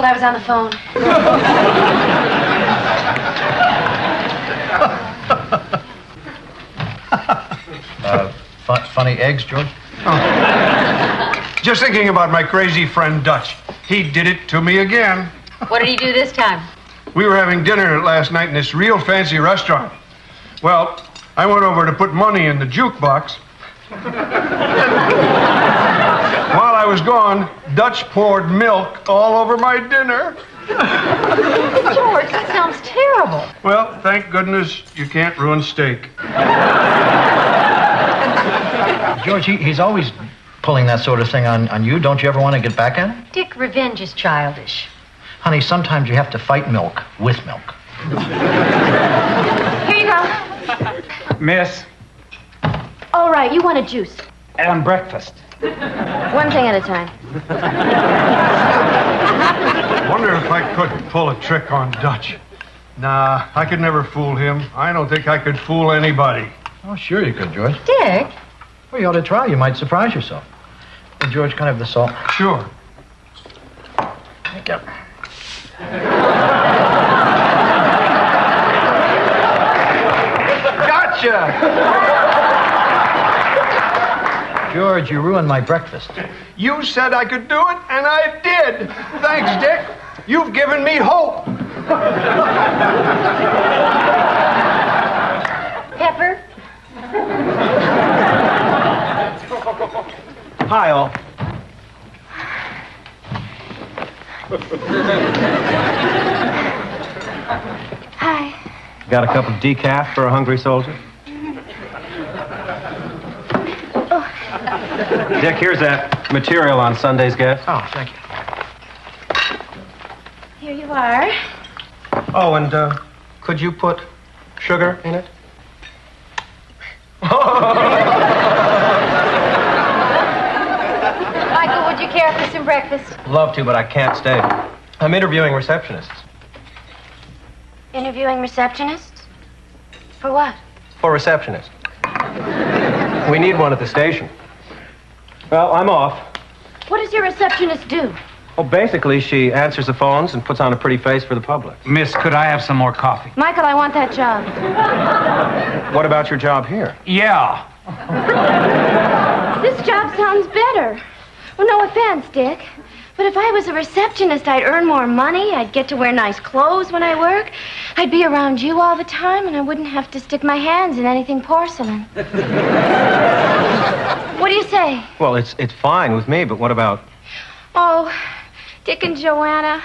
I was on the phone. Funny eggs, George? Oh. Just thinking about my crazy friend Dutch. He did it to me again. What did he do this time? We were having dinner last night in this real fancy restaurant. Well, I went over to put money in the jukebox. While I was gone, Dutch poured milk all over my dinner. George, that sounds terrible. Well, thank goodness you can't ruin steak. George, he's always pulling that sort of thing on you. Don't you ever want to get back at him? Dick, revenge is childish. Honey, sometimes you have to fight milk with milk. Here you go. Miss, All right, you want a juice. and breakfast. One thing at a time. Wonder if I could pull a trick on Dutch. Nah, I could never fool him. I don't think I could fool anybody. Oh, sure you could, George. Dick? Well, you ought to try. You might surprise yourself. Hey, George, can I have the salt? Sure. Thank you. Gotcha! George, you ruined my breakfast. You said I could do it, and I did. Thanks, Dick. You've given me hope. Pepper? Hi, all. Hi. Got a cup of decaf for a hungry soldier? Dick, here's that material on Sunday's guest. Oh, thank you. Here you are. Oh, and could you put sugar in it? Michael, would you care for some breakfast? Love to, but I can't stay. I'm interviewing receptionists. Interviewing receptionists? For what? For receptionists. We need one at the station. Well, I'm off. What does your receptionist do? Well, basically, she answers the phones and puts on a pretty face for the public. Miss, could I have some more coffee? Michael, I want that job. What about your job here? Yeah. This job sounds better. Well, no offense, Dick. But if I was a receptionist, I'd earn more money. I'd get to wear nice clothes when I work. I'd be around you all the time, and I wouldn't have to stick my hands in anything porcelain. What do you say? Well, it's fine with me, but what about... Oh, Dick and Joanna,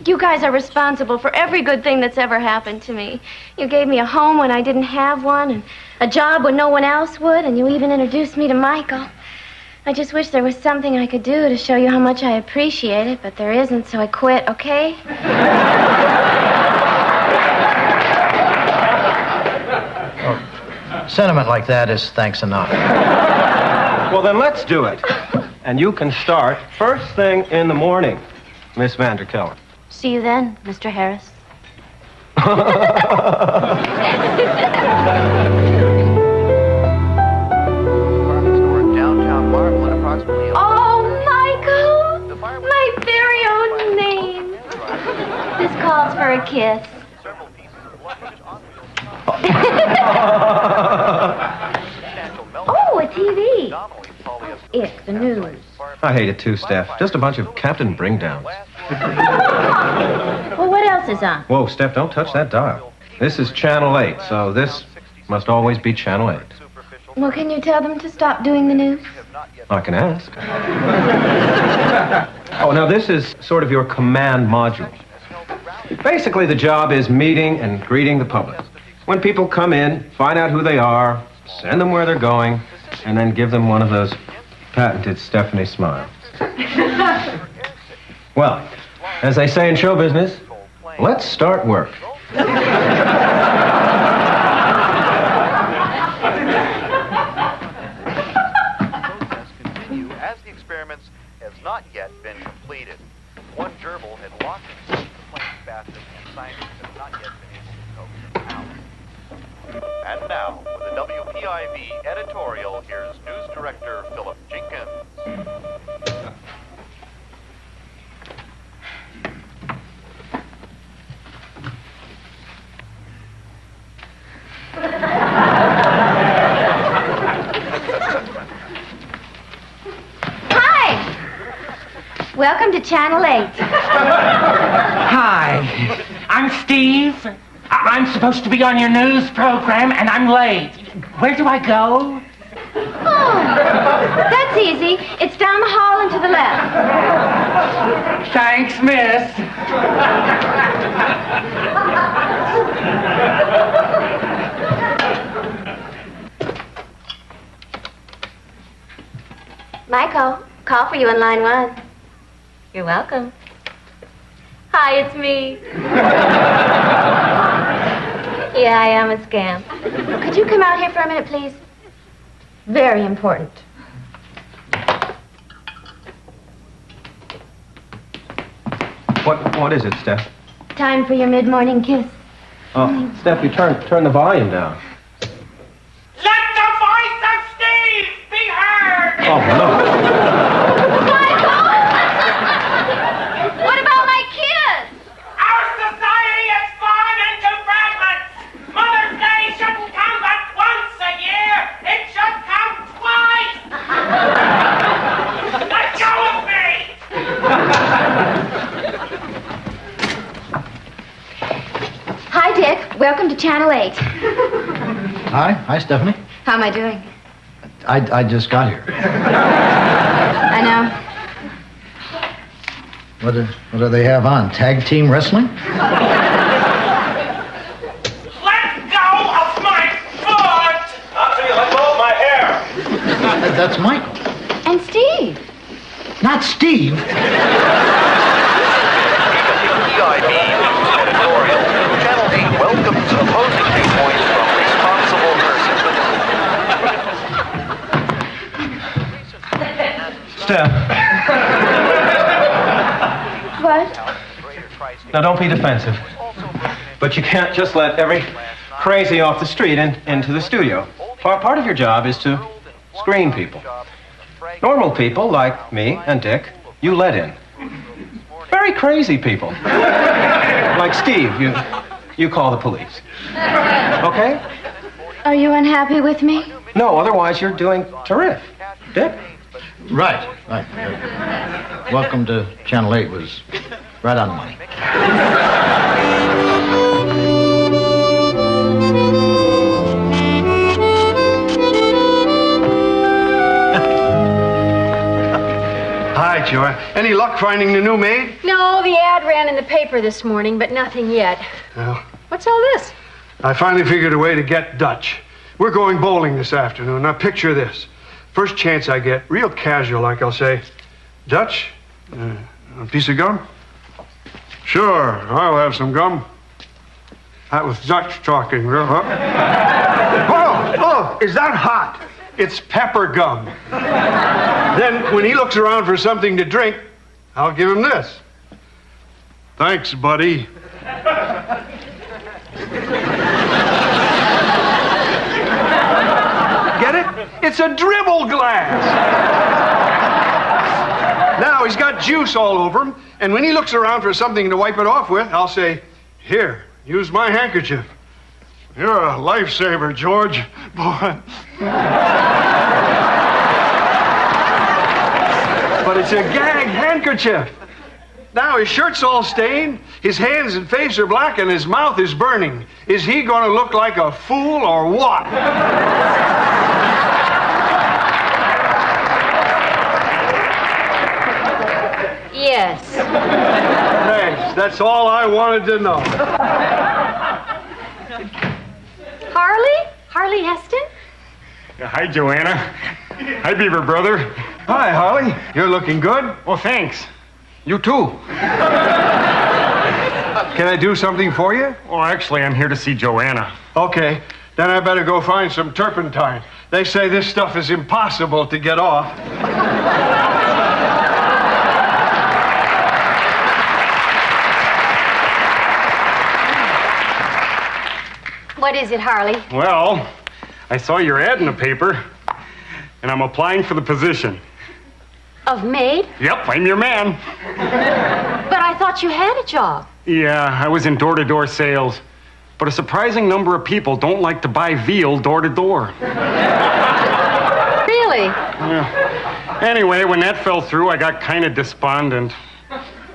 you guys are responsible for every good thing that's ever happened to me. You gave me a home when I didn't have one, and a job when no one else would, and you even introduced me to Michael. I just wish there was something I could do to show you how much I appreciate it, but there isn't, so I quit, okay? Oh, sentiment like that is thanks enough. Well, then let's do it. And you can start first thing in the morning, Miss Vanderkellen. See you then, Mr. Harris. Oh, Michael! My very own name. This calls for a kiss. Oh, a TV. It's the news. I hate it too, Steph. Just a bunch of Captain Bringdowns. Well, what else is on? Whoa, Steph, don't touch that dial. This is Channel 8, so this must always be Channel 8. Well, can you tell them to stop doing the news? I can ask. Oh, now this is sort of your command module. Basically, the job is meeting and greeting the public. When people come in, find out who they are, send them where they're going, and then give them one of those patented Stephanie smiles. Well, as they say in show business, let's start work. As the experiments has not yet been completed. One gerbil had lost its complaint basket, and scientists have not yet been able to know how. And now, with the WPIV editorial, here's News Director Philip Jenkins. Welcome to Channel 8. Hi, I'm Steve. I'm supposed to be on your news program, and I'm late. Where do I go? Oh, that's easy. It's down the hall and to the left. Thanks, miss. Michael, call for you on line 1. You're welcome. Hi, it's me. Yeah, I am a scamp. Could you come out here for a minute, please? Very important. What is it, Steph? Time for your mid-morning kiss. Oh, Steph, you turn the volume down. Let the voice of Steve be heard! Oh, no. Michael! What about my kiss? Our society has fallen into fragments. Mother's Day shouldn't come but once a year. It should come twice. Let go of me. Hi, Dick. Welcome to Channel 8. Hi, Stephanie. How am I doing? I just got here. I know. What do they have on? Tag team wrestling? Let go of my foot. I'll tell you, let go of my hair. That's Michael. And Steve. Not Steve. PIB News editorial. Channel 8 welcomes opposing viewpoints from responsible persons. Steph, What? now don't be defensive. But you can't just let every crazy off the street into the studio. Part of your job is to screen people. Normal people like me and Dick, you let in. Very crazy people. Like Steve, you call the police. Okay? Are you unhappy with me? No, otherwise you're doing terrific. Dick? Right. Welcome to Channel 8 was right on the money. Hi, Joy. Any luck finding the new maid? No, the ad ran in the paper this morning, but nothing yet. Well, What's all this? I finally figured a way to get Dutch. We're going bowling this afternoon. Now, picture this. First chance I get, real casual, like I'll say, Dutch, a piece of gum? Sure, I'll have some gum. That was Dutch talking, real, huh? Oh, is that hot? It's pepper gum. Then, when he looks around for something to drink, I'll give him this. Thanks, buddy. Get it? It's a dribble glass. Now he's got juice all over him, and when he looks around for something to wipe it off with, I'll say, here, use my handkerchief. You're a lifesaver, George. Boy. But it's a gag handkerchief. Now his shirt's all stained, his hands and face are black, and his mouth is burning. Is he going to look like a fool or what? Yes. Thanks. That's all I wanted to know. Harley Heston? Hi, Joanna. Hi, Beaver brother. Hi, Harley. You're looking good. Well, thanks. You too. Can I do something for you? Well, actually, I'm here to see Joanna. Okay. Then I better go find some turpentine. They say this stuff is impossible to get off. What is it, Harley? Well, I saw your ad in the paper, and I'm applying for the position. Of maid? Yep, I'm your man. But I thought you had a job. Yeah, I was in door-to-door sales. But a surprising number of people don't like to buy veal door-to-door. Really? Yeah. Anyway, when that fell through, I got kind of despondent.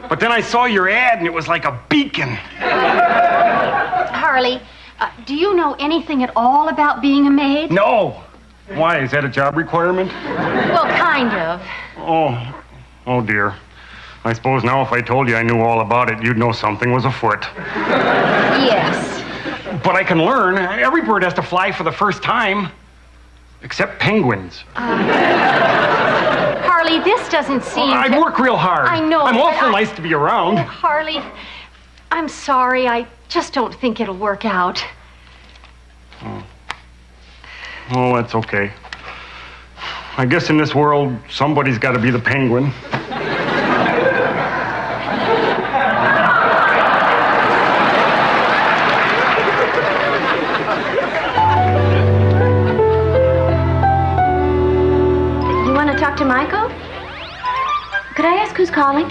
But then I saw your ad, and it was like a beacon. Harley, do you know anything at all about being a maid? No. Why? Is that a job requirement? Well, kind of. Oh dear. I suppose now if I told you I knew all about it, you'd know something was afoot. Yes. But I can learn. Every bird has to fly for the first time. Except penguins. Harley, this doesn't seem I'd work real hard. I know. I'm but awful nice to be around. Oh, Harley, I'm sorry. I just don't think it'll work out. Oh, that's okay. I guess in this world, somebody's got to be the penguin. You want to talk to Michael? Could I ask who's calling?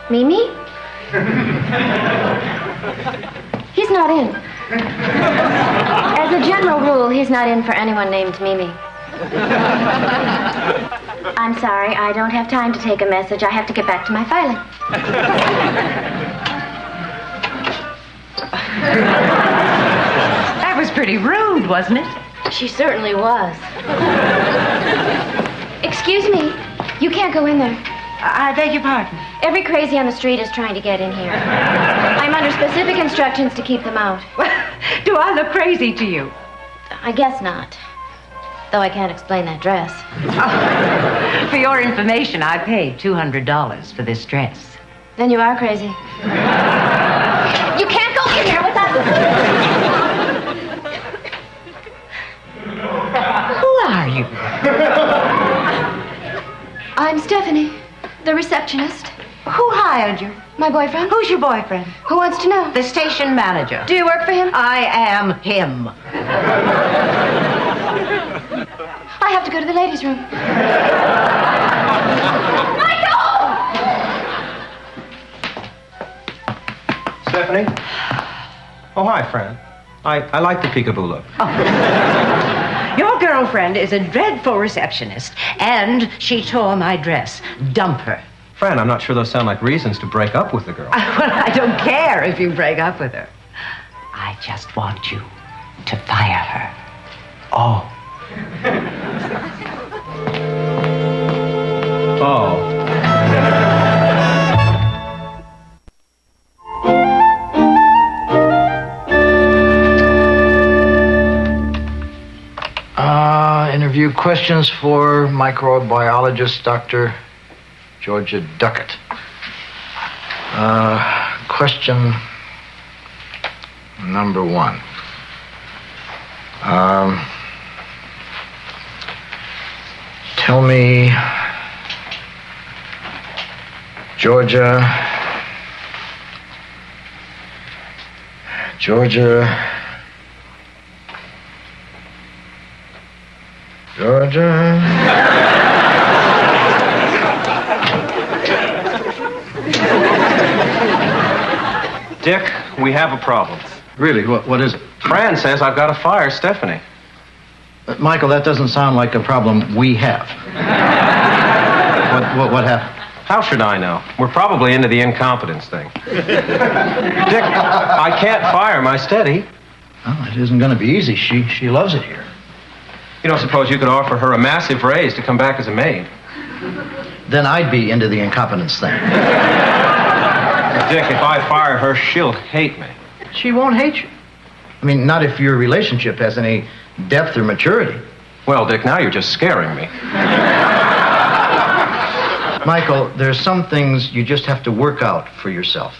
Mimi? He's not in. As a general rule, he's not in for anyone named Mimi. I'm sorry, I don't have time to take a message. I have to get back to my filing. That was pretty rude, wasn't it? She certainly was. Excuse me, you can't go in there. I beg your pardon. Every crazy on the street is trying to get in here. I'm under specific instructions to keep them out. Do I look crazy to you? I guess not. Though I can't explain that dress. For your information, I paid $200 for this dress. Then you are crazy. You can't go in here without... Who are you? I'm Stephanie, the receptionist. Who hired you? My boyfriend. Who's your boyfriend? Who wants to know? The station manager. Do you work for him? I am him. I have to go to the ladies' room. Stephanie? Oh, hi, Fran. I like the peekaboo look. Your girlfriend is a dreadful receptionist, and she tore my dress. Dump her. Fran, I'm not sure those sound like reasons to break up with the girl. Well, I don't care if you break up with her. I just want you to fire her. Oh. Oh. Interview questions for microbiologist Dr. Georgia Duckett. Question number 1. Tell me, Georgia, Dick, we have a problem. Really, what is it? Fran says I've got to fire Stephanie. Michael, that doesn't sound like a problem we have. What happened? How should I know? We're probably into the incompetence thing. Dick, I can't fire my steady. Well, it isn't going to be easy. She loves it here. You don't suppose you could offer her a massive raise to come back as a maid? Then I'd be into the incompetence thing. Dick, if I fire her, she'll hate me. She won't hate you. I mean, not if your relationship has any depth or maturity. Well, Dick, now you're just scaring me. Michael, there's some things you just have to work out for yourself.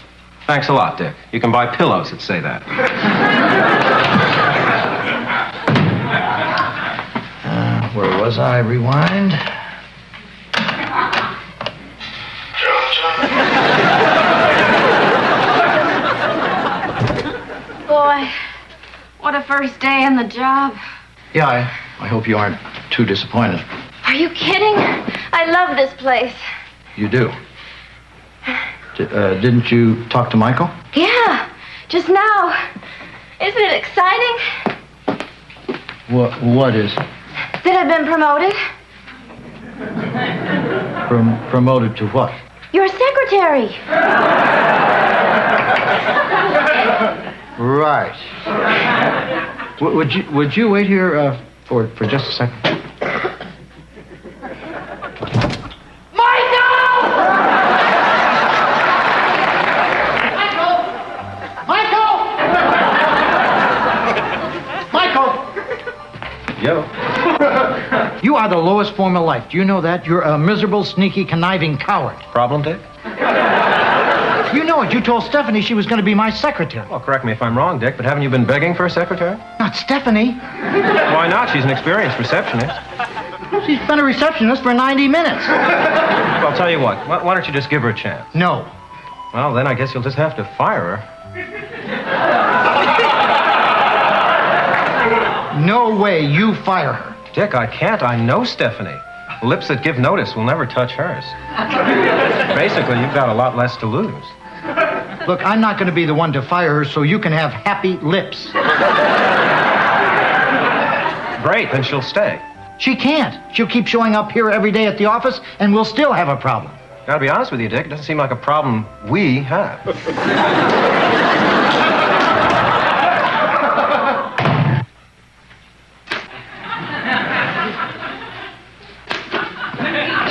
Thanks a lot, Dick. You can buy pillows that say that. Where was I? Rewind. Boy, what a first day in the job. Yeah, I hope you aren't too disappointed. Are you kidding? I love this place. You do. Didn't you talk to Michael? Yeah, just now. Isn't it exciting? What is? That I've been promoted. Promoted to what? Your secretary. Right. Would you wait here for just a second? Yo. You are the lowest form of life. Do you know that? You're a miserable, sneaky, conniving coward. Problem, Dick? You know it. You told Stephanie she was going to be my secretary. Well, correct me if I'm wrong, Dick, but haven't you been begging for a secretary? Not Stephanie. Why not? She's an experienced receptionist. She's been a receptionist for 90 minutes. Well, I'll tell you what. Why don't you just give her a chance? No. Well, then I guess you'll just have to fire her. No way you fire her. Dick, I can't. I know Stephanie. Lips that give notice will never touch hers. Basically, you've got a lot less to lose. Look, I'm not going to be the one to fire her so you can have happy lips. Great, then she'll stay. She can't. She'll keep showing up here every day at the office, and we'll still have a problem. Gotta be honest with you, Dick. It doesn't seem like a problem we have.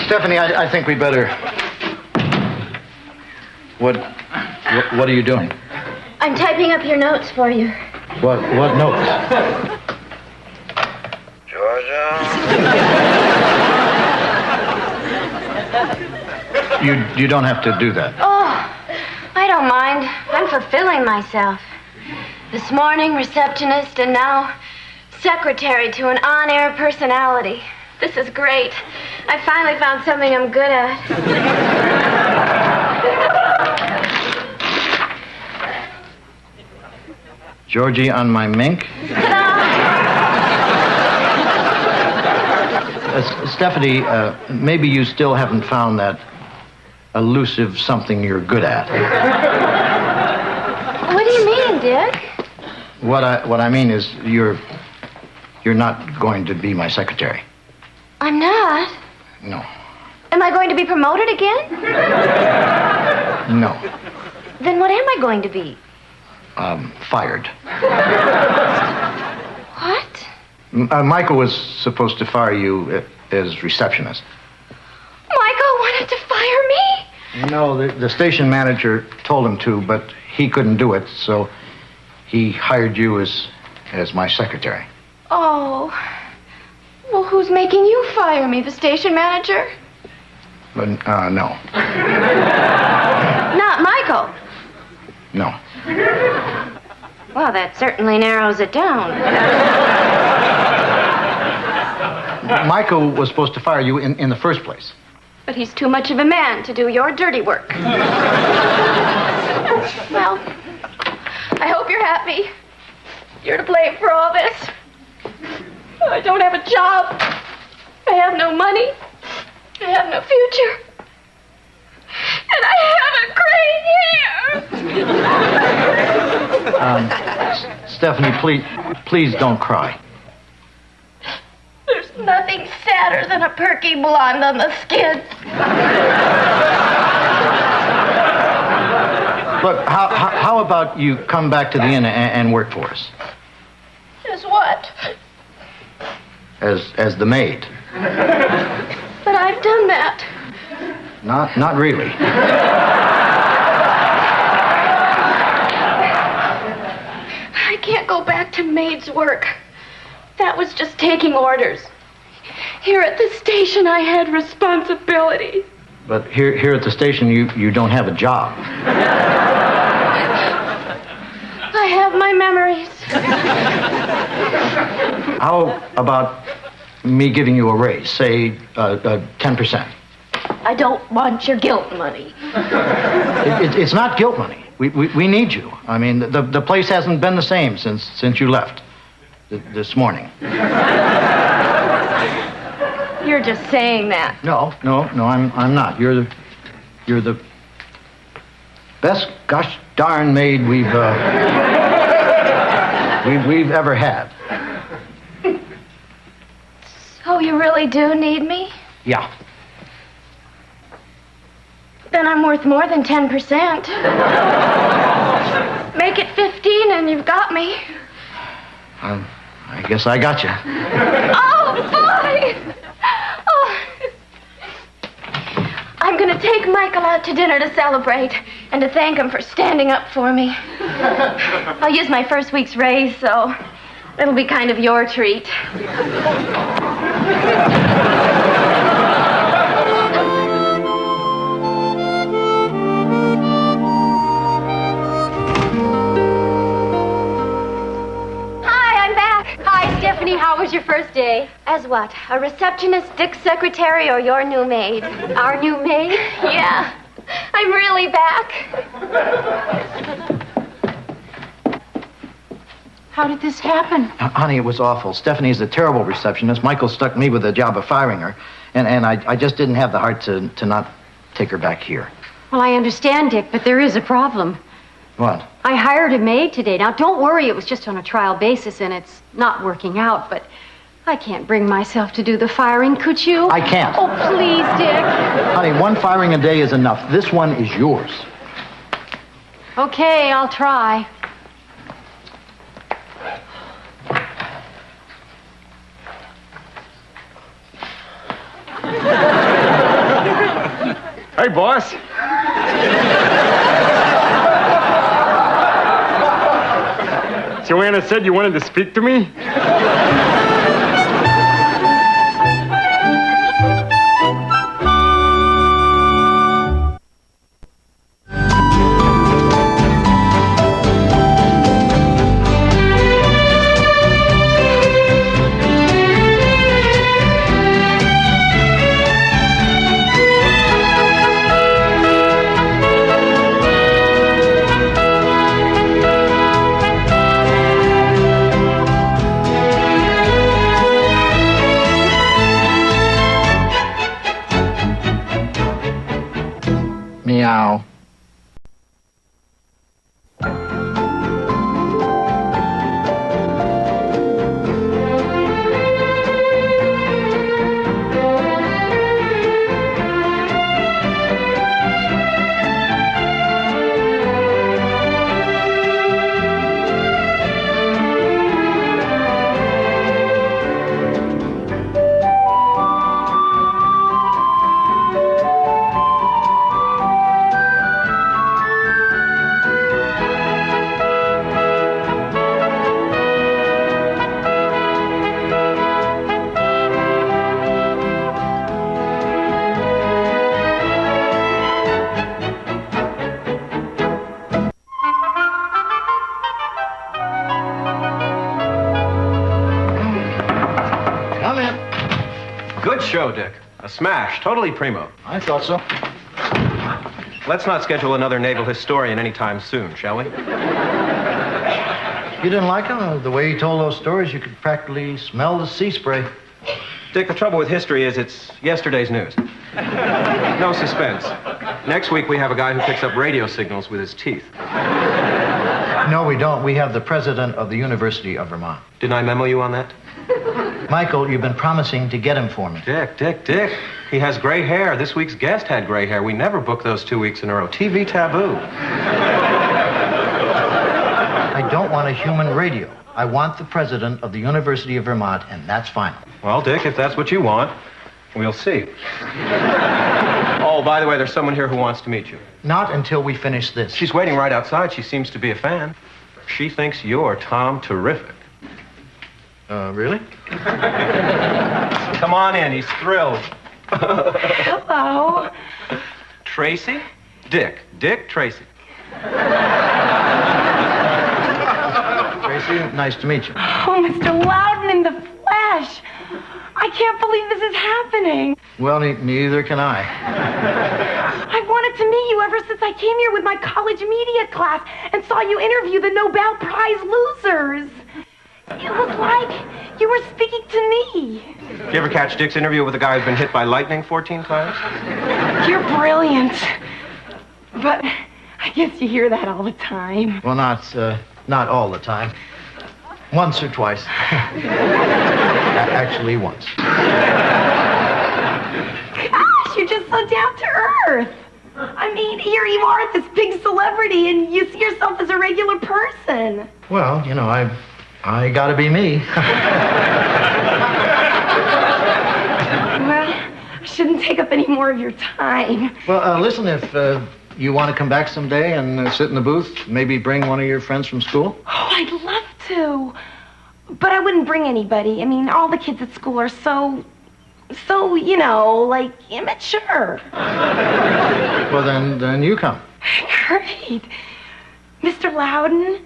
Stephanie, I think we better... What are you doing? I'm typing up your notes for you. What notes? Georgia? You don't have to do that. Oh, I don't mind. I'm fulfilling myself. This morning, receptionist, and now secretary to an on-air personality. This is great. I finally found something I'm good at. Georgie on my mink? Stephanie, maybe you still haven't found that elusive something you're good at. What do you mean, Dick? What I mean is you're not going to be my secretary. I'm not. No. Am I going to be promoted again? No. Then what am I going to be? Fired. What? Michael was supposed to fire you as receptionist. Michael wanted to fire me? No, the station manager told him to, but he couldn't do it, so he hired you as my secretary. Oh. Well, who's making you fire me? The station manager? But, no. Not Michael. No. Well, that certainly narrows it down. Michael was supposed to fire you in the first place. But he's too much of a man to do your dirty work. Well, I hope you're happy. You're to blame for all this. I don't have a job. I have no money. I have no future. And I have a gray hair. Stephanie, please don't cry. There's nothing sadder than a perky blonde on the skids. Look, how about you come back to the inn and work for us? As what? As the maid. But I've done that. Not really. I can't go back to maid's work. That was just taking orders. Here at the station, I had responsibility. But here at the station, you don't have a job. I have my memories. How about me giving you a raise, say 10%? I don't want your guilt money. It's not guilt money. We need you. I mean, the place hasn't been the same since you left this morning. You're just saying that. No, I'm not. You're the best gosh darn maid we've ever had. So you really do need me? Yeah. Then I'm worth more than 10%. Make it 15 and you've got me. I guess I got you. Oh, boy! Oh. I'm going to take Michael out to dinner to celebrate and to thank him for standing up for me. I'll use my first week's raise, so it'll be kind of your treat. Stephanie, how was your first day? As what? A receptionist, Dick's secretary, or your new maid? Our new maid? Yeah. I'm really back. How did this happen? Honey, it was awful. Stephanie's a terrible receptionist. Michael stuck me with the job of firing her. And I just didn't have the heart to not take her back here. Well, I understand, Dick, but there is a problem. What? I hired a maid today. Now, don't worry, it was just on a trial basis, and it's not working out, but I can't bring myself to do the firing, could you? I can't. Oh, please, Dick. Honey, one firing a day is enough. This one is yours. Okay, I'll try. Hey, boss. Joanna said you wanted to speak to me? Meow. Show, Dick. A smash. Totally primo. I thought so. Let's not schedule another naval historian anytime soon, shall we? You didn't like him? The way he told those stories, you could practically smell the sea spray. Dick, the trouble with history is it's yesterday's news. No suspense. Next week, we have a guy who picks up radio signals with his teeth. No, we don't. We have the president of the University of Vermont. Didn't I memo you on that? Michael, you've been promising to get him for me. Dick. He has gray hair. This week's guest had gray hair. We never book those 2 weeks in a row. TV taboo. I don't want a human radio. I want the president of the University of Vermont, and that's final. Well, Dick, if that's what you want, we'll see. Oh, by the way, there's someone here who wants to meet you. Not until we finish this. She's waiting right outside. She seems to be a fan. She thinks you're Tom Terrific. Really? Come on in. He's thrilled. Hello. Tracy? Dick Tracy. Tracy, nice to meet you. Oh, Mr. Loudon in the flesh. I can't believe this is happening. Well, neither can I. I wanted to meet you ever since I came here with my college media class and saw you interview the Nobel Prize losers. It was like you were speaking to me. Did you ever catch Dick's interview with a guy who's been hit by lightning 14 times? You're brilliant. But I guess you hear that all the time. Well, not all the time. Once or twice. Actually, once. just so down to earth. I mean, here you are, this big celebrity, and you see yourself as a regular person. Well, you know, I gotta be me. Well, I shouldn't take up any more of your time. Well, listen, if you want to come back someday and sit in the booth, maybe bring one of your friends from school. Oh, I'd love to. But I wouldn't bring anybody. I mean, all the kids at school are so, you know, like, immature. Well, then you come. Great. Mr. Loudon?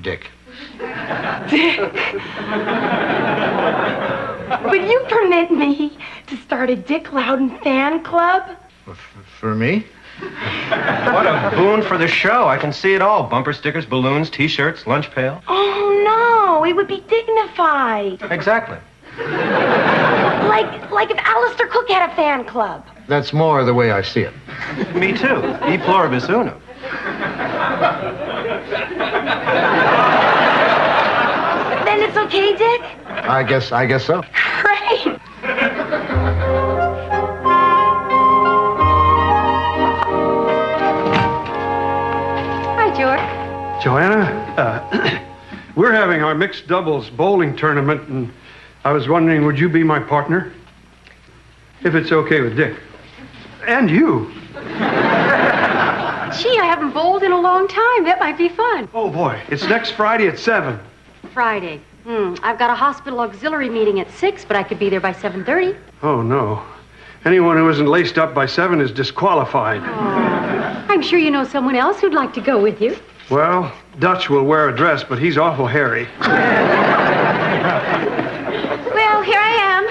Dick. Dick. Would you permit me to start a Dick Loudon fan club? For me? What a boon for the show. I can see it all. Bumper stickers, balloons, T-shirts, lunch pail. Oh, no. It would be dignified. Exactly. Like if Alistair Cook had a fan club. That's more the way I see it. Me too. E pluribus unum. Then it's okay, Dick? I guess so. Great. Hi, George. Joanna, we're having our mixed doubles bowling tournament, and I was wondering, would you be my partner? If it's okay with Dick. And you. Gee, I haven't bowled in a long time. That might be fun. Oh, boy. It's next Friday at 7. Friday. I've got a hospital auxiliary meeting at 6, but I could be there by 7:30. Oh, no. Anyone who isn't laced up by 7 is disqualified. Oh, I'm sure you know someone else who'd like to go with you. Well, Dutch will wear a dress, but he's awful hairy. Well, here I am.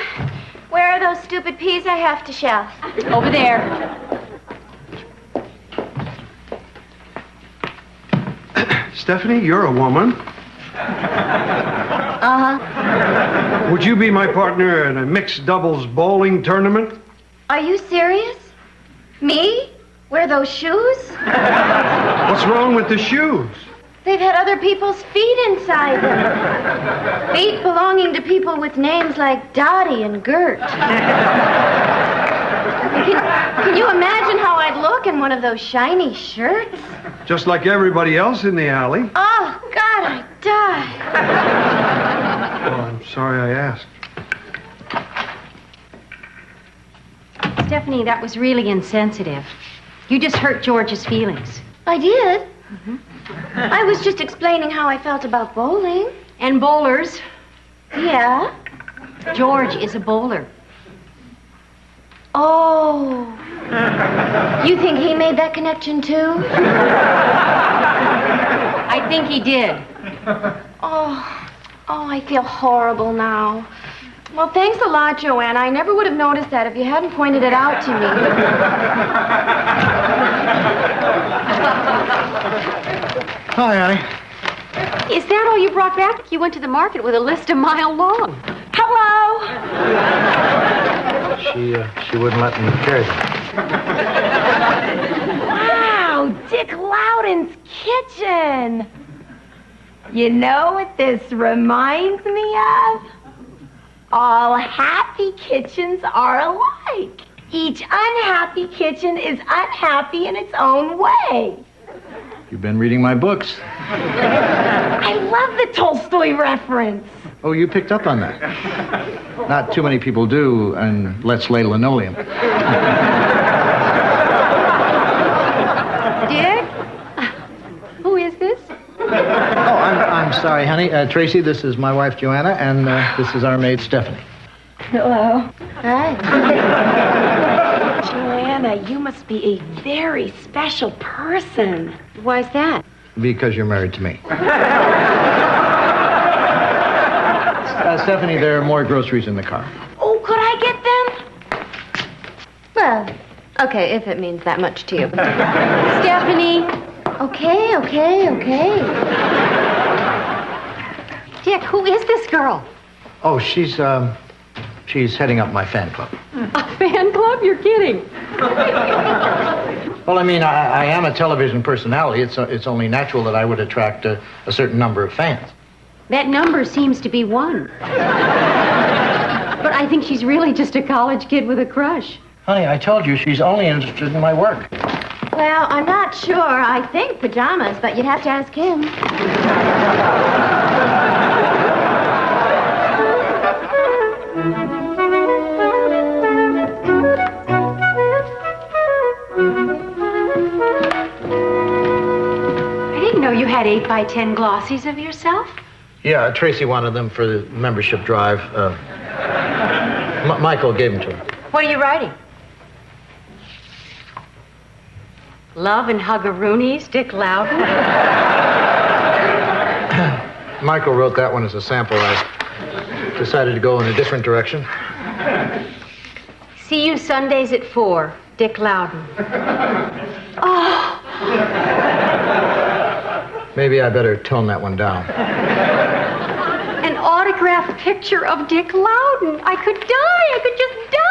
Where are those stupid peas I have to shell? Over there. Stephanie, you're a woman. Uh-huh. Would you be my partner in a mixed doubles bowling tournament? Are you serious? Me? Wear those shoes? What's wrong with the shoes? They've had other people's feet inside them. Feet belonging to people with names like Dottie and Gert. Can you imagine how I'd look in one of those shiny shirts? Just like everybody else in the alley. Oh, God, I'd die. Oh, I'm sorry I asked. Stephanie, that was really insensitive. You just hurt George's feelings. I did? Mm-hmm. I was just explaining how I felt about bowling. And bowlers. Yeah? George is a bowler. Oh. You think he made that connection, too? I think he did. Oh, I feel horrible now. Well, thanks a lot, Joanna. I never would have noticed that if you hadn't pointed it out to me. Hi, Annie. Is that all you brought back? You went to the market with a list a mile long. Hello. She wouldn't let me carry them. Wow, Dick Loudon's kitchen. You know what this reminds me of? All happy kitchens are alike. Each unhappy kitchen is unhappy in its own way. You've been reading my books. I love the Tolstoy reference. Oh, you picked up on that. Not too many people do, and let's lay linoleum. Dick? Who is this? Oh, I'm sorry, honey. Tracy, this is my wife, Joanna, and this is our maid, Stephanie. Hello. Hi. Joanna, you must be a very special person. Why's that? Because you're married to me. Stephanie, there are more groceries in the car. Oh, could I get them? Well, okay, if it means that much to you. Stephanie. Okay. Dick, who is this girl? Oh, she's heading up my fan club. A fan club? You're kidding. Well, I mean, I am a television personality. It's only natural that I would attract a certain number of fans. That number seems to be 1. But I think she's really just a college kid with a crush. Honey, I told you she's only interested in my work. Well, I'm not sure. I think pajamas, but you'd have to ask him. I didn't know you had 8x10 glossies of yourself. Yeah, Tracy wanted them for the membership drive. Michael gave them to her. What are you writing? Love and Huggaroonies, Dick Loudon? Michael wrote that one as a sample. I decided to go in a different direction. See you Sundays at 4, Dick Loudon. Oh! Maybe I better tone that one down. An autographed picture of Dick Loudon. I could die. I could just die.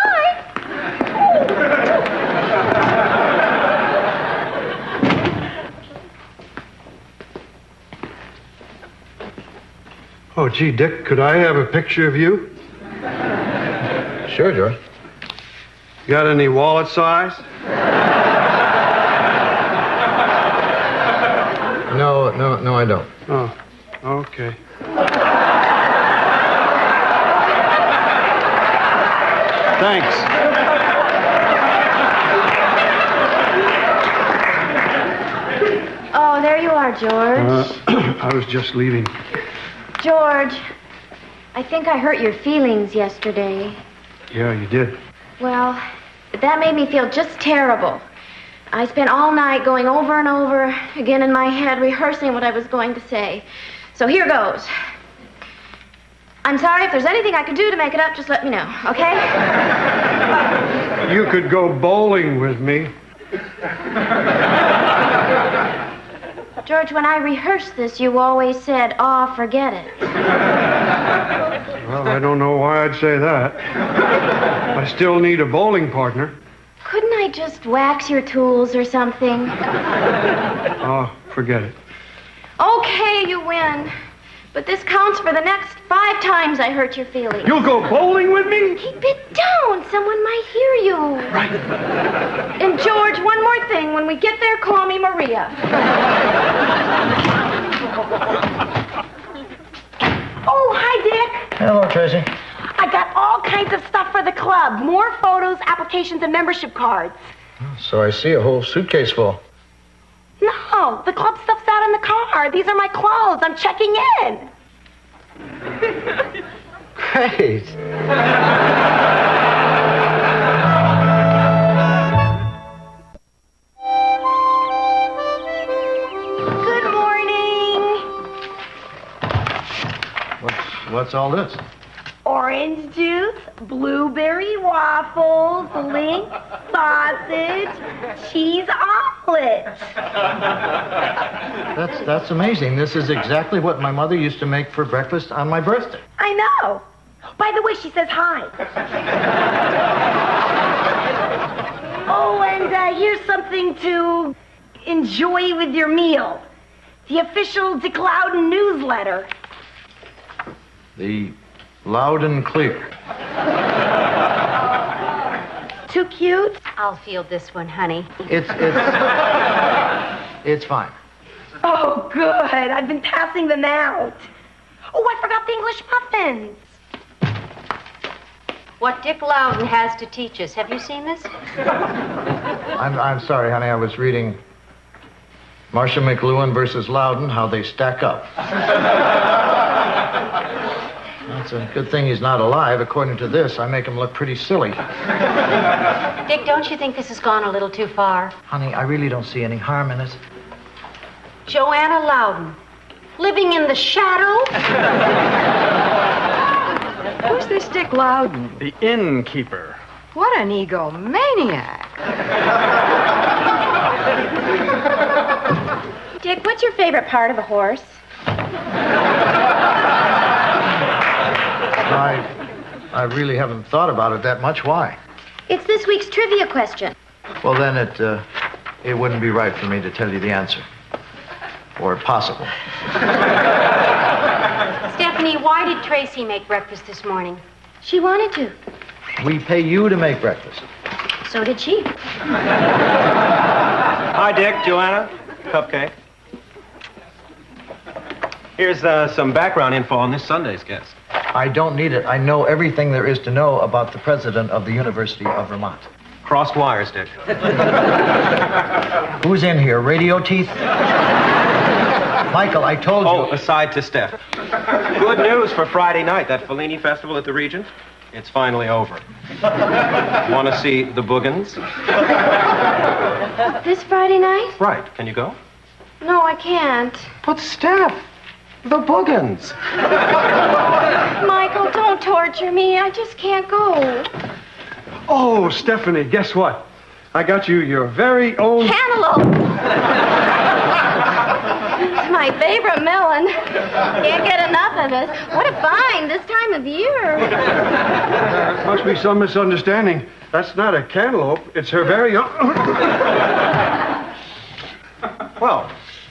Oh, gee, Dick, could I have a picture of you? Sure, George. Got any wallet size? No, I don't. Oh, okay. Thanks. Oh, there you are, George. I was just leaving. George, I think I hurt your feelings yesterday. Yeah, you did. Well, that made me feel just terrible. I spent all night going over and over again in my head, rehearsing what I was going to say. So here goes. I'm sorry. If there's anything I could do to make it up, just let me know, okay? You could go bowling with me. George, when I rehearsed this, you always said, "Aw, forget it." Well, I don't know why I'd say that. I still need a bowling partner. Couldn't I just wax your tools or something? Oh, forget it. Okay, you win. But this counts for the next 5 times I hurt your feelings. You'll go bowling with me? Keep it down. Someone might hear you. Right. And George, one more thing. When we get there, call me Maria. Oh, hi, Dick. Hello, Tracy. I got all kinds of stuff for the club. More photos, applications, and membership cards. So I see a whole suitcase full. No, the club stuff's out in the car. These are my clothes. I'm checking in. Great. Good morning. What's all this? Orange juice, blueberry waffles, link, sausage, cheese omelet. That's amazing. This is exactly what my mother used to make for breakfast on my birthday. I know. By the way, she says hi. Oh, and here's something to enjoy with your meal. The official Dick Loudon newsletter. The Loud and Clear. Too cute? I'll field this one, honey. It's fine. Oh, good. I've been passing them out. Oh, I forgot the English muffins. What Dick Loudon has to teach us. Have you seen this? I'm sorry, honey. I was reading Marcia McLuhan versus Loudon, how they stack up. It's a good thing he's not alive. According to this, I make him look pretty silly. Dick, don't you think this has gone a little too far? Honey, I really don't see any harm in it. Joanna Loudon, living in the shadow? Who's this Dick Loudon? The innkeeper. What an egomaniac. Dick, what's your favorite part of a horse? I really haven't thought about it that much. Why? It's this week's trivia question. Well, then it wouldn't be right for me to tell you the answer. Or possible. Stephanie, why did Tracy make breakfast this morning? She wanted to. We pay you to make breakfast. So did she. Hi, Dick, Joanna. Cupcake. Here's some background info on this Sunday's guest. I don't need it. I know everything there is to know about the president of the University of Vermont. Crossed wires, Dick. Who's in here? Radio teeth? Michael, I told you. Oh, aside to Steph. Good news for Friday night. That Fellini festival at the Regent, it's finally over. Want to see the Boogans? This Friday night? Right. Can you go? No, I can't. But Steph, the Boogans. Michael, don't torture me. I just can't go. Oh, Stephanie, guess what? I got you your very own... Cantaloupe! It's my favorite melon. Can't get enough of it. What a find this time of year. There must be some misunderstanding. That's not a cantaloupe. It's her very own... Well,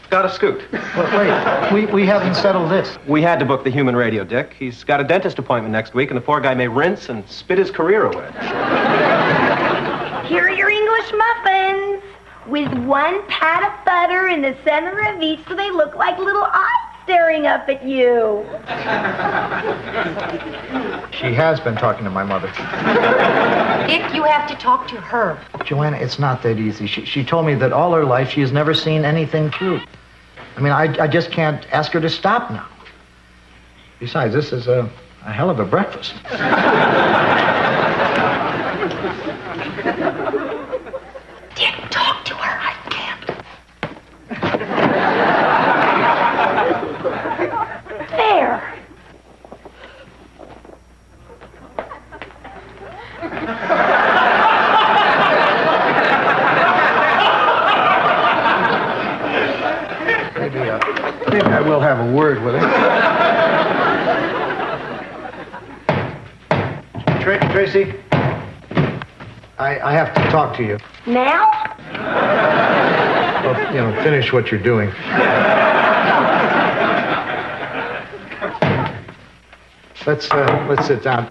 got a scoot. Well, wait, we haven't settled this. We had to book the human radio, Dick. He's got a dentist appointment next week, and the poor guy may rinse and spit his career away. Here are your English muffins with 1 pat of butter in the center of each so they look like little eyes staring up at you. She has been talking to my mother. Dick, you have to talk to her. Joanna, it's not that easy. She told me that all her life she has never seen anything through. I mean, I just can't ask her to stop now. Besides, this is a hell of a breakfast. Dick, talk to her. I can't. There. Maybe I will have a word with her. Tracy, I have to talk to you. Now? Well, finish what you're doing. Let's sit down.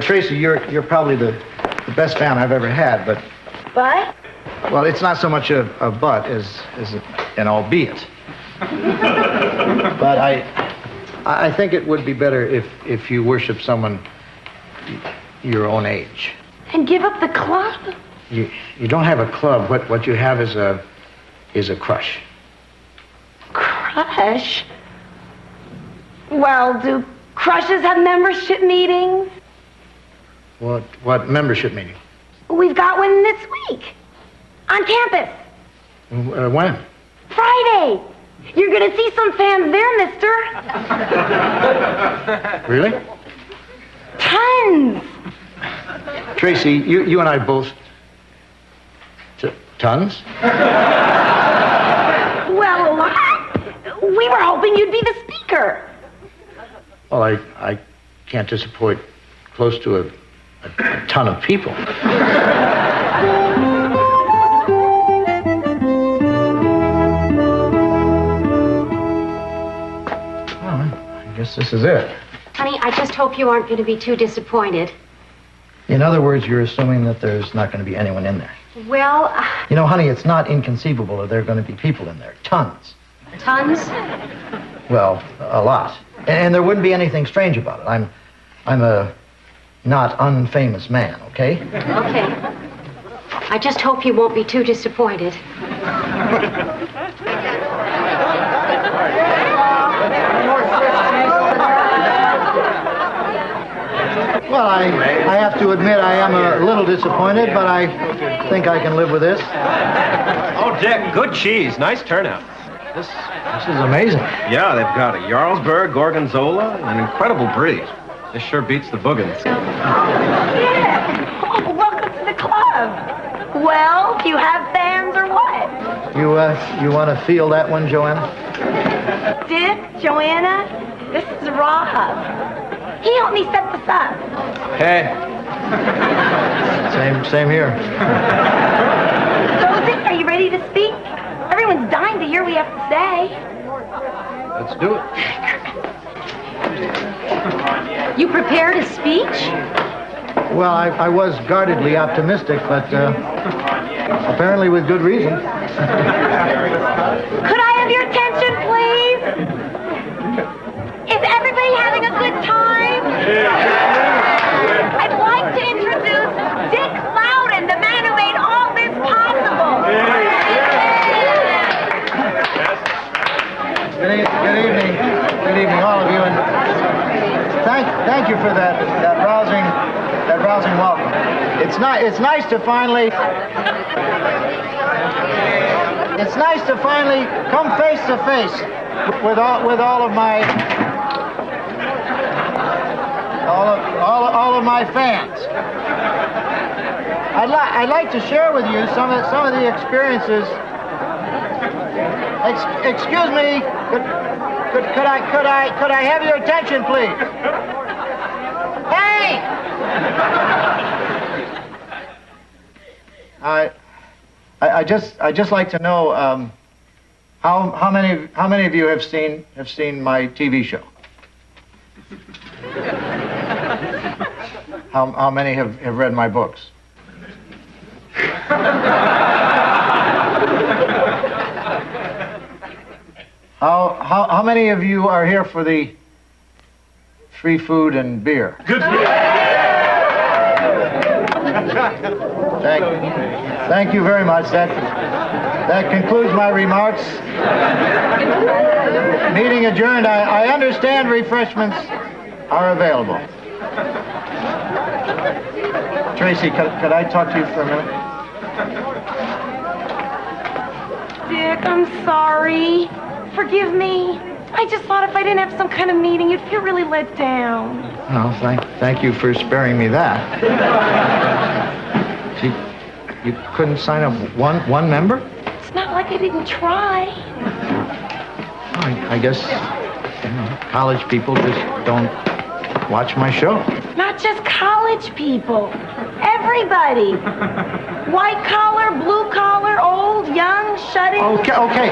Tracy, you're probably the best fan I've ever had, but... But? Well, it's not so much a but as an albeit. But I think it would be better if you worship someone your own age. And give up the club? You don't have a club. What you have is a crush. Crush? Well, do crushes have membership meetings? What membership meeting? We've got one this week. On campus. When? Friday. You're gonna see some fans there, mister. Really? Tons. Tracy, you and I both... Tons? Well, we were hoping you'd be the speaker. Well, I can't disappoint close to a ton of people. Well, I guess this is it. Honey, I just hope you aren't going to be too disappointed. In other words, you're assuming that there's not going to be anyone in there. Well, Honey, it's not inconceivable that there are going to be people in there. Tons. tons? Well, a lot. And there wouldn't be anything strange about it. I'm a not unfamous man, okay? Okay. I just hope you won't be too disappointed. Well, I have to admit I am a little disappointed, but I think I can live with this. Oh, Dick, good cheese. Nice turnout. This is amazing. Yeah, they've got a Jarlsberg, Gorgonzola, and an incredible brie. This sure beats the Boogans. Yeah. Oh, welcome to the club. Well, do you have fans or what? You want to feel that one, Joanna? Dick, Joanna, this is Rob. He helped me set this up. Hey. Same here. So, Dick, are you ready to speak? Everyone's dying to hear what we have to say. Let's do it. You prepared a speech? Well, I was guardedly optimistic, but apparently with good reason. Could I have your attention, please? Is everybody having a good time? I'd like to introduce Dick Loudon, the man who made all this possible. Good evening, all of you, and thank you for that rousing welcome. It's nice to finally come face to face with all of my fans. I'd like to share with you some of the experiences. Excuse me. Could I have your attention, please? Hey! I just like to know how many of you have seen my TV show? How many have read my books? How many of you are here for the free food and beer? Good. Thank you very much. That concludes my remarks. Meeting adjourned. I understand refreshments are available. Tracy, could I talk to you for a minute? Dick, I'm sorry. Forgive me. I just thought if I didn't have some kind of meeting, you'd feel really let down. No, thank you for sparing me that. You couldn't sign up one member? It's not like I didn't try. I guess college people just don't watch my show. Not just college people. Everybody. White collar, blue collar, old, young, shut-in. Okay.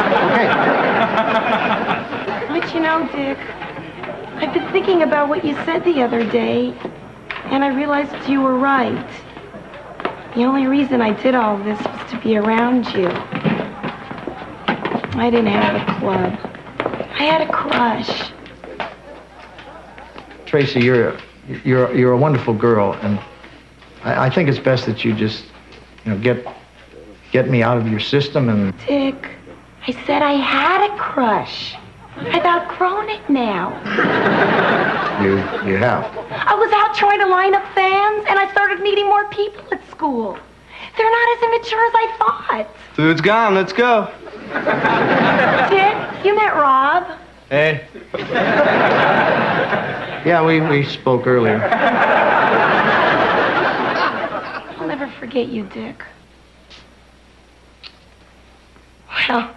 But you know, Dick, I've been thinking about what you said the other day, and I realized you were right. The only reason I did all this was to be around you. I didn't have a club. I had a crush. Tracy, you're a wonderful girl, and I think it's best that you just, get me out of your system and... Dick, I said I had a crush. I've outgrown it now. You have. I was out trying to line up fans, and I started meeting more people at school. They're not as immature as I thought. Food's gone. Let's go. Dick, you met Rob. Hey. Yeah, we spoke earlier. I'll never forget you, Dick. Well,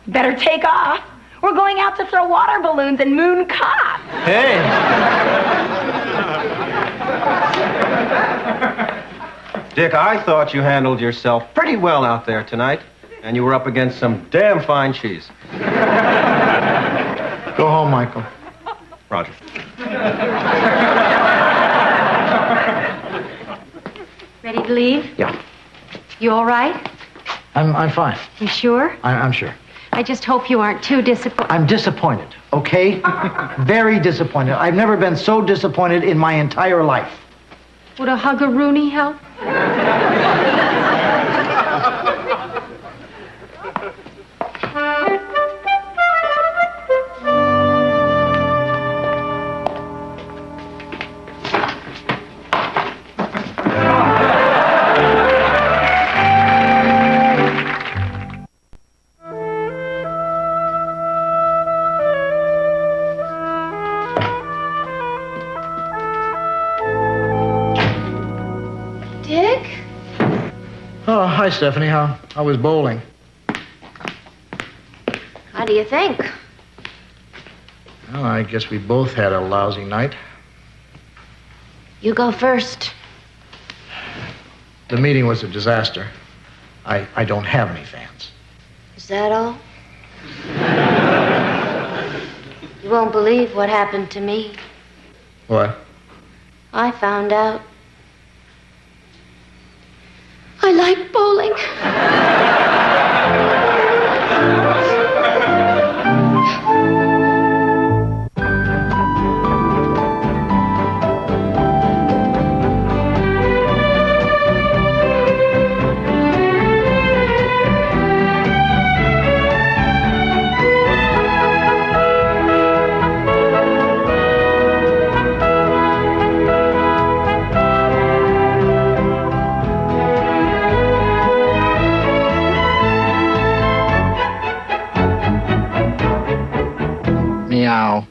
better take off. We're going out to throw water balloons and moon cops. Hey. Dick, I thought you handled yourself pretty well out there tonight, and you were up against some damn fine cheese. Go home, Michael. Roger. Ready to leave? Yeah. You all right? I'm fine. You sure? I'm sure. I just hope you aren't too disappointed. I'm disappointed, okay? Very disappointed. I've never been so disappointed in my entire life. Would a hug-a-rooney help? Oh, hi, Stephanie. How was bowling? How do you think? Well, I guess we both had a lousy night. You go first. The meeting was a disaster. I don't have any fans. Is that all? You won't believe what happened to me. What? I found out. I like bowling. Meow.